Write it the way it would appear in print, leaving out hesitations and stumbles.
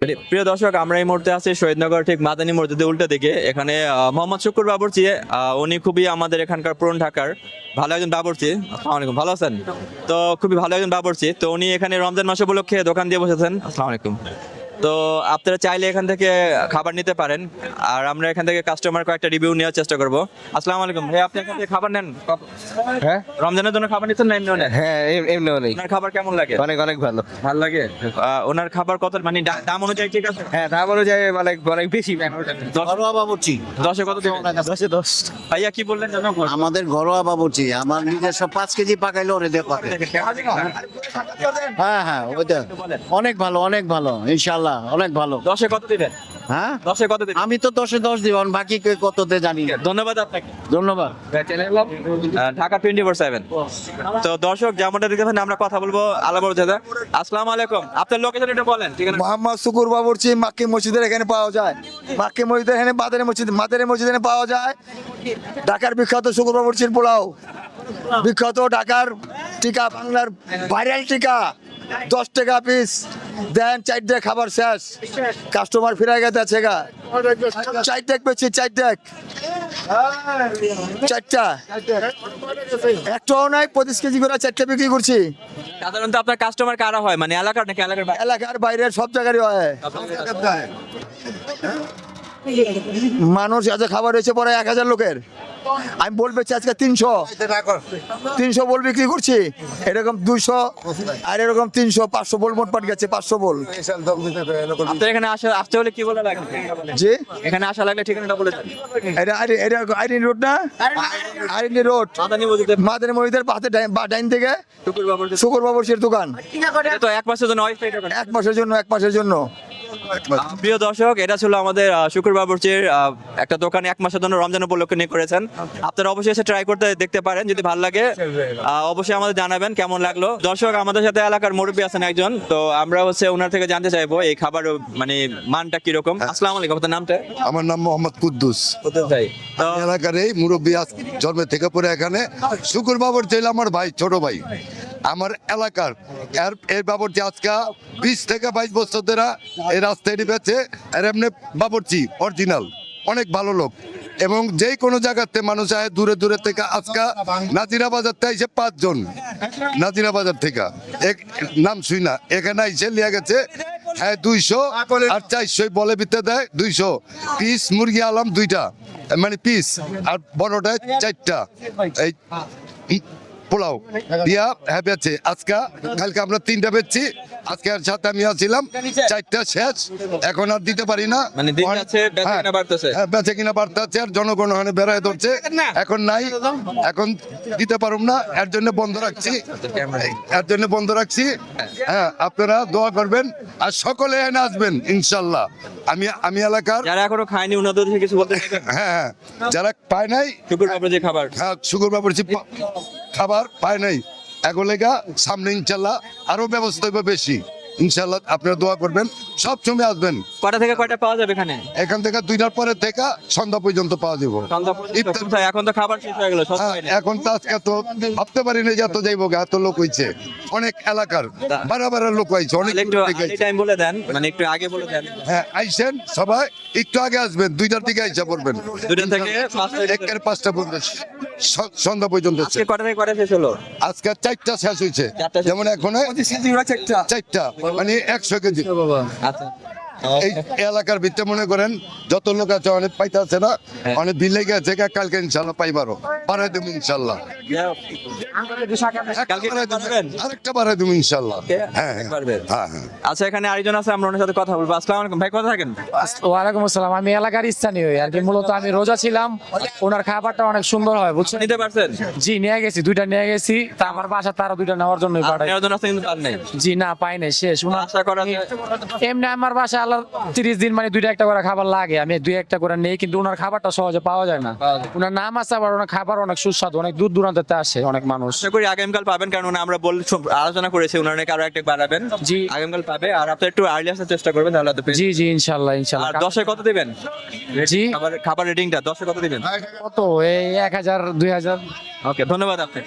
প্রিয় দর্শক, আমরা এই মুহূর্তে আছি শহীদনগর ঠিক মাদানী মসজিদের উল্টো দিকে। এখানে মোহাম্মদ শুকুর বাবুর্চি, উনি খুবই আমাদের এখানকার পুরান ঢাকার ভালো একজন বাবুর্চি। আসসালামু আলাইকুম, ভালো আছেন? তো খুবই ভালো একজন বাবুর্চি। তো উনি এখানে রমজান মাস উপলক্ষে দোকান দিয়ে বসেছেন। আসসালামু আলাইকুম। তো আপনারা চাইলে এখান থেকে খাবার নিতে পারেন, আর আমরা এখান থেকে কাস্টমার কয়েকটা রিভিউ নেওয়ার চেষ্টা করব। আসসালামু আলাইকুম ভাই, আপনি এখান থেকে খাবার নেন? হ্যাঁ রমজানের জন্য খাবার নিচ্ছেন না এমনি নেন? হ্যাঁ এমনি অনেক ওনার খাবার কেমন লাগে? অনেক অনেক ভালো। ভালো লাগে। ওনার খাবার কত, মানে দাম অনুযায়ী ঠিক আছে? হ্যাঁ দাম অনুযায়ী অনেক অনেক বেশি। ঘরোয়া বাবুর্চি, 10-এ কত দেবেন? 10 ভাইয়া কি বললেন জানো? আমাদের ঘরোয়া বাবুর্চি, আমার নিজস্ব 5 কেজি পাকাইলে ওরে দিয়ে পাকে। হ্যাঁ হ্যাঁ, ওইটা অনেক ভালো, অনেক ভালো, ইনশাল্লাহ অনেক ভালো। 10-এ কত দিবেন? হ্যাঁ 10-এ কত দিবেন? আমি তো 10-এ 10 দিব, বাকি কে কততে জানি না। ধন্যবাদ আপনাকে। ধন্যবাদ। ঢাকা 24/7। তো দর্শক, যেমনটা দেখেছেন আমরা কথা বলবো আলাবর দাদা। আসসালামু আলাইকুম, আপনার লোকেশন একটু বলেন। ঠিক আছে, মোহাম্মদ শুকুর বাবুর্চি মাক্কি মসজিদের এখানে পাওয়া যায়। মাক্কি মসজিদের এখানে মাদারে মসজিদের এখানে পাওয়া যায়। ঢাকার বিখ্যাত শুকুর বাবুর্চির পোলাও, বিখ্যাত ঢাকার টিকা, বাংলার ভাইরাল টিকা, 10 টাকা পিস দেন। 4 ডেক খাবার শেষ, কাস্টমার ফিরে গেছে। 4 ডেক পেয়েছি, 4 ডেক, 4টা, একটাও নাই। 25 কেজি করে 4টা বিক্রি করছি। সাধারণত আপনার কাস্টমার কারা হয়, মানে এলাকার নাকি এলাকার বাইরে? এলাকার বাইরের সব জায়গারই হয়। মানুষ আজ খাবার হয়েছে পরে 1000 লোকের। আমি বল বেচছি আজকে 300 বল বিক্রি করছি। এরকম 200 আর এরকম 300, 500 বল মোটপাট গেছে। 500 বল। আপনার এখানে আসতে হলে কি বলে লাগবে? জি, এখানে আসা লাগলে ঠিকানাটা বলে দেন। এটা আইরিন রোড না? আইরিন রোড, মাদানী মসজিদের মাদানী মসজিদের পাশে ডাইন থেকে শুকুর বাবুর্চি। শুকুর বাবুর্চির দোকান। এটা তো 1 মাসের জন্য ওয়াইফাই দোকান। 1 মাসের জন্য, 1 মাসের জন্য। প্রিয় দর্শক, এটা ছিল আমাদের শুকুর বাবুর্চির একটা দোকান, 1 মাসের জন্য রমজান উপলক্ষে নিয়ে করেছেন। আপনারা অবশ্যই এসে ট্রাই করতে দেখতে পারেন, যদি ভালো লাগে অবশ্যই আমাদের জানাবেন কেমন লাগলো। দর্শক, আমাদের সাথে এলাকার মুরব্বী আছেন একজন, তো আমরা ওনার থেকে জানতে চাইবো এই খাবার মানে মানটা কিরকম। আসসালামু আলাইকুম, আপনার নামটা? আমার নাম মোহাম্মদ কুদ্দুস। ভাই, তো এলাকার এই মুরব্বী, জন্মের থেকে পরে এখানে। শুকুর বাবুর্চি হলো আমার ভাই, ছোট ভাই আমার এলাকার। এই বাবুর্চি আজকে 20 থেকে 22 বছর ধরে এই রাস্তায় বেঁচে। আর এমনি বাবুর্চি অরিজিনাল, অনেক ভালো লোক। এবং যে কোনো জায়গাতে মানুষ আয় দূরে দূরে থেকে। আজকে নাজিরা বাজার থেকে এসে 5 জন, নাজিরা বাজার থেকে নাম শুই না, এখানে এসে লিয়ে গেছে। হ্যাঁ 200 আর 400 বলে বিতে দেয়। 200 পিস মুরগি আলাম 2টা, মানে পিস, আর বড়টা 4টা। এই পোলাও দিয়া হ্যাঁ বেচে। আজকে কালকে আমরা 3টা বেচছি, আজকে আর সাথে আমি আছিলাম 4টা শেষ। এখন আর দিতে পারি না, মানে দিন যাচ্ছে, বেচা কিনা বাড়তেছে। হ্যাঁ বেচে কিনা বাড়তেছে, আর জনগণ ওখানে বেড়ায় ধরছে। এখন নাই, এখন দিতে পারুম না, এর জন্য বন্ধ রাখছি, এর জন্য বন্ধ রাখছি। হ্যাঁ আপনারা দোয়া করবেন, আর সকলে এখানে আসবেন ইনশাল্লাহ। আমি এলাকার যারা এখনো খায়নি ওনাদের থেকে কিছু বলতে চাইবেন? হ্যাঁ হ্যাঁ, যারা পায় নাই, শুকুর বাবুর্চি খাবার, হ্যাঁ শুকুর বাবুর্চি খাবার পায় নাই, এগুলোগা সামনে ইনশাল্লাহ আরো ব্যবস্থা হবে বেশি ইনশাল্লাহ। আপনারা দোয়া করবেন, সব সময় আসবেন। কটা থেকে কয়টা পাওয়া যাবে এখানে? এখান থেকে 2টার পরে থেকে সন্ধ্যা পর্যন্ত পাওয়া যাবো। সন্ধ্যা পর্যন্ত? কোথায়? এখন তো খাবার শেষ হয়ে গেল। হ্যাঁ, এখন তো আজকে তো ভাবতে পারি না যে এত যাইবো, এত লোক হয়েছে। অনেক এলাকার বাড়া লোক হয়েছে, অনেক একটু দূর থেকে আগে টাইম বলে দেন, মানে একটু আগে বলে দেন। হ্যাঁ আইসেন সবাই, একটু আগে আসবেন। 2টার দিকে আইসা পড়বেন, 2টা থেকে 5টা পর্যন্ত, সন্ধ্যা পর্যন্ত। আজকে কটা থেকে কটা শেষ হলো? আজকে 4টা শেষ হয়েছে। 4টা শেষ। যেমন এখন 4টা, মানে 100 কেজি। আচ্ছা, এই এলাকার ভিতরে মনে করেন যত লোক আছে, অনেক পাইতে আছে না, অনেক বিলে গেছে। কালকে ইনশাল্লাহ পাইবারও বাড়াই দেবো ইনশাল্লাহ। কালকে পারবেন? আরেকটা বাড়াই দেবো ইনশাল্লাহ। হ্যাঁ হ্যাঁ পারবেন। হ্যাঁ হ্যাঁ। আচ্ছা, এখানে আরেকজন আছে, আমরা ওনার সাথে কথা বলবো। আসসালামু আলাইকুম ভাই, কোথায় থাকেন? ওয়ালাইকুম আসসালাম। আমি এলাকার স্থানীয় আর কি, মূলত আমি রোজা ছিলাম। ওনার খাবারটা অনেক সুন্দর হয়, বুঝছেন? নিতে পারছেন? জি নিয়ে গেছি, 2টা নিয়ে গেছি। তা আমার বাসা তারা 2টা নেওয়ার জন্য পাঠাই। নেওয়ার জন্য আসছে কিন্তু পার নেই। জি না, পাই নাই, শেষ। আশা করা যায়। এমনি আমার বাসা আল্লাহ 30 দিন মানে 2টা একটা করে খাবার লাগে, আমি 2-1টা করে নেই, কিন্তু ওনার খাবারটা সহজে পাওয়া যায় না। ওনার নাম আছে, আবার ওনার খাবার অনেক সুস্বাদু, অনেক দূর দূরান্তে আসে অনেক মানুষ। আশা করি আগামীকাল পাবেন, কারণ আমরা আলোচনা করেছি ওনার নাকি আরো একটা বাড়াবেন। জি আগামীকাল পাবে, আর আপনি একটু আর্লি আসার চেষ্টা করবেন, তাহলে তো পেয়ে জি জি ইনশাল্লাহ ইনশাল্লাহ। আর 10-এ কত দিবেন? জি খাবার রেটিংটা 10-এ কত দিবেন? কত? এই 1000 2000। ওকে, ধন্যবাদ আপনি।